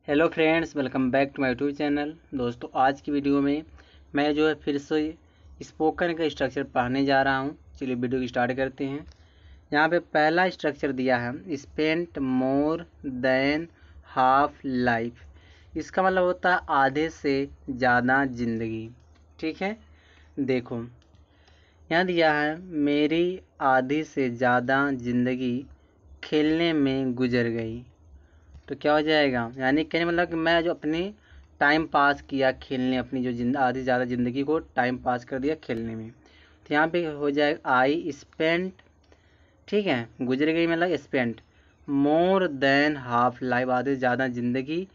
Hello friends, welcome back to my YouTube channel. दोस्तों, आज की वीडियो में मैं जो है फिर से स्पोकन का स्ट्रक्चर पढ़ाने जा रहा हूं। चलिए वीडियो की स्टार्ट करते हैं। यहाँ पे पहला स्ट्रक्चर दिया है, spent more than half life. इसका मतलब होता है आधे से ज़्यादा ज़िंदगी। ठीक है, देखो यहाँ दिया है, मेरी आधी से ज़्यादा ज़िंदगी खेलने में गुजर गई। तो क्या हो जाएगा, यानी कहने मतलब कि मैं जो अपने टाइम पास किया खेलने, अपनी जो आधी से ज़्यादा ज़िंदगी को टाइम पास कर दिया खेलने में। तो यहाँ पे हो जाएगा आई स्पेंट, ठीक है, गुजर गई मतलब spent more than half life, आधे से ज़्यादा ज़िंदगी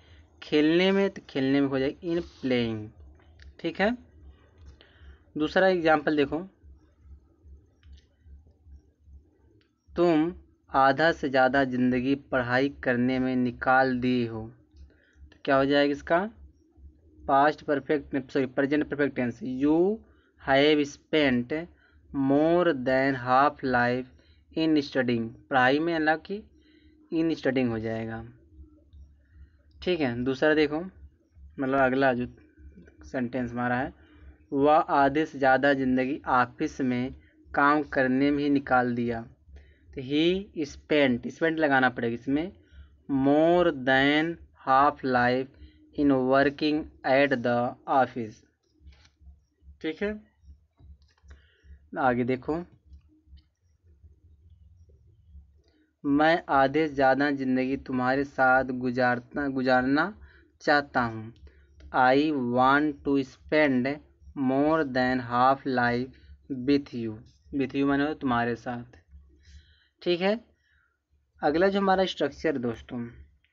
खेलने में। तो खेलने में हो जाएगा इन प्लेइंग। ठीक है, दूसरा एग्जाम्पल देखो, तुम आधा से ज़्यादा ज़िंदगी पढ़ाई करने में निकाल दिए हो। तो क्या हो जाएगा इसका past perfect sorry present perfect tense, you have spent more than half life in studying. पढ़ाई में हालांकि इन स्टडिंग हो जाएगा। ठीक है, दूसरा देखो, मतलब अगला जो सेंटेंस हमारा है, वह आधे से ज़्यादा ज़िंदगी ऑफिस में काम करने में ही निकाल दिया। तो ही स्पेंट लगाना पड़ेगा इसमें, मोर than half life in working at the office. ठीक है, आगे देखो, मैं आधे से ज़्यादा ज़िंदगी तुम्हारे साथ गुजारना चाहता हूँ। I want to spend more than half life with you. With you माने तुम्हारे साथ। ठीक है, अगला जो हमारा स्ट्रक्चर दोस्तों,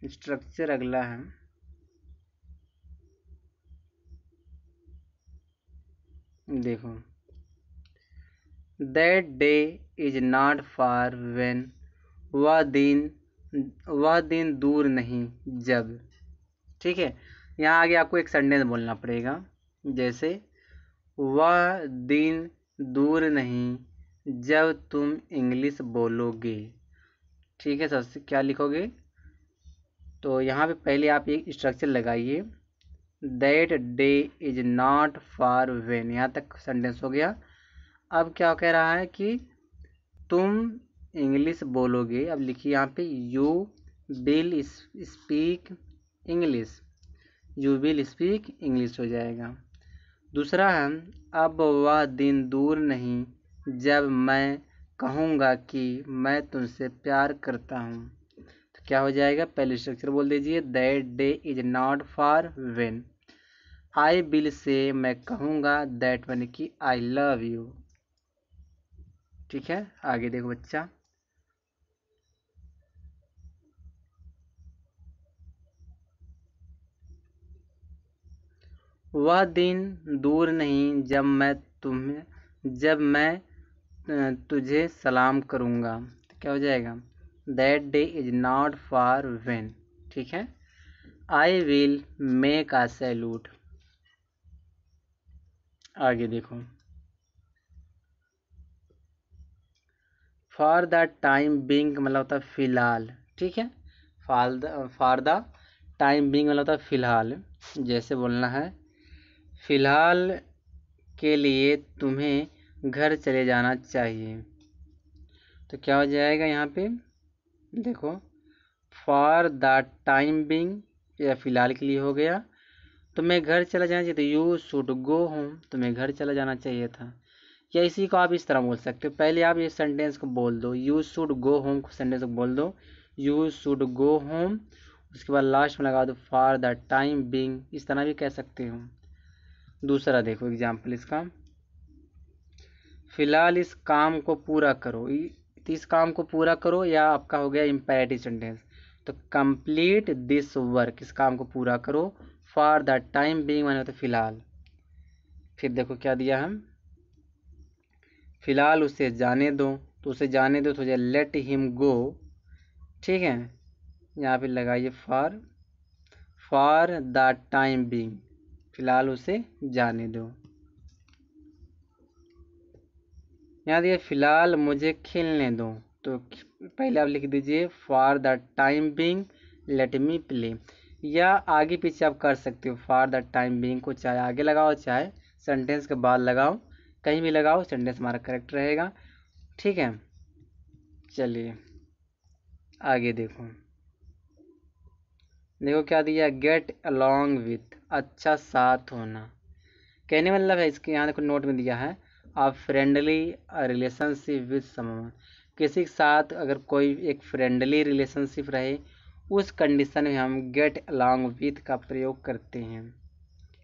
स्ट्रक्चर अगला है, देखो, that day is not far when, वह दिन दूर नहीं जब। ठीक है, यहाँ आगे आपको एक सेंटेंस बोलना पड़ेगा, जैसे वह दिन दूर नहीं जब तुम इंग्लिश बोलोगे। ठीक है, सबसे क्या लिखोगे, तो यहाँ पे पहले आप एक स्ट्रक्चर लगाइए, that day is not far when. यहाँ तक सेंटेंस हो गया। अब क्या कह रहा है कि तुम इंग्लिश बोलोगे। अब लिखिए यहाँ पे, you will speak English. You will speak English हो जाएगा। दूसरा है, अब वह दिन दूर नहीं जब मैं कहूँगा कि मैं तुमसे प्यार करता हूँ। तो क्या हो जाएगा, पहले स्ट्रक्चर बोल दीजिए, that day is not far when. I will say मैं कहूँगा दैट वन की आई लव यू। ठीक है, आगे देखो बच्चा, वह दिन दूर नहीं जब मैं तुझे सलाम करूँगा। तो क्या हो जाएगा, that day is not far when. ठीक है, I will make a salute. आगे देखो, फॉर द टाइम बिंग मतलब होता है फिलहाल। ठीक है, फॉर द टाइम बिंग मतलब होता है फिलहाल। जैसे बोलना है, फिलहाल के लिए तुम्हें घर चले जाना चाहिए। तो क्या हो जाएगा यहाँ पे, देखो, फॉर द टाइम बिंग या फिलहाल के लिए हो गया, तुम्हें घर चला जाना चाहिए। तो यू शुड गो होम, तुम्हें घर चला जाना चाहिए था। या इसी को आप इस तरह बोल सकते हो, पहले आप ये सेंटेंस को बोल दो, you should go home sentence को बोल दो, यू शुड गो होम, उसके बाद लास्ट में लगा दो फॉर द टाइम बिंग। इस तरह भी कह सकते हो। दूसरा देखो एग्जाम्पल इसका, फिलहाल इस काम को पूरा करो। इस काम को पूरा करो या आपका हो गया इम्पेरेटिव सेंटेंस। तो कंप्लीट दिस वर्क, इस काम को पूरा करो। फॉर द टाइम बीइंग माने तो फिलहाल। फिर देखो क्या दिया हम, फिलहाल उसे जाने दो। तो उसे जाने दो तो लेट हिम गो। ठीक है, यहाँ पे लगाइए फॉर द टाइम बीइंग, फिलहाल उसे जाने दो। यहाँ दिए फिलहाल मुझे खेलने दो। तो पहले आप लिख दीजिए for the time being let me play. या आगे पीछे आप कर सकते हो। फॉर द टाइम बीइंग को चाहे आगे लगाओ चाहे सेंटेंस के बाद लगाओ, कहीं भी लगाओ सेंटेंस हमारा करेक्ट रहेगा। ठीक है, चलिए आगे देखो। देखो क्या दिया, गेट अलॉन्ग विथ, अच्छा साथ होना। कहने मतलब है इसके यहाँ देखो नोट में दिया है, a friendly relationship with someone, किसी के साथ अगर कोई एक फ्रेंडली रिलेशनशिप रहे उस कंडीशन में हम गेट अलॉन्ग विथ का प्रयोग करते हैं।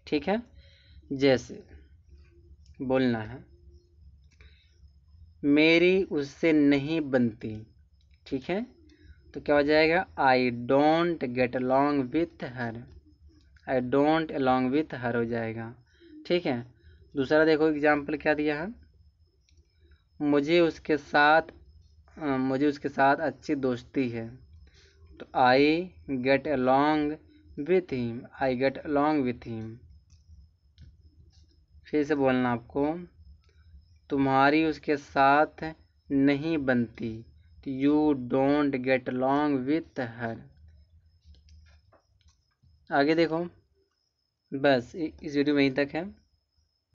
ठीक है, जैसे बोलना है मेरी उससे नहीं बनती। ठीक है, तो क्या हो जाएगा, I don't get along with her, I don't along with her हो जाएगा। ठीक है, दूसरा देखो एग्जाम्पल क्या दिया है, मुझे उसके साथ अच्छी दोस्ती है। तो I get along with him, I get along with him. फिर से बोलना आपको, तुम्हारी उसके साथ नहीं बनती, तो you don't get along with her. आगे देखो, बस इस वीडियो में यहीं तक है।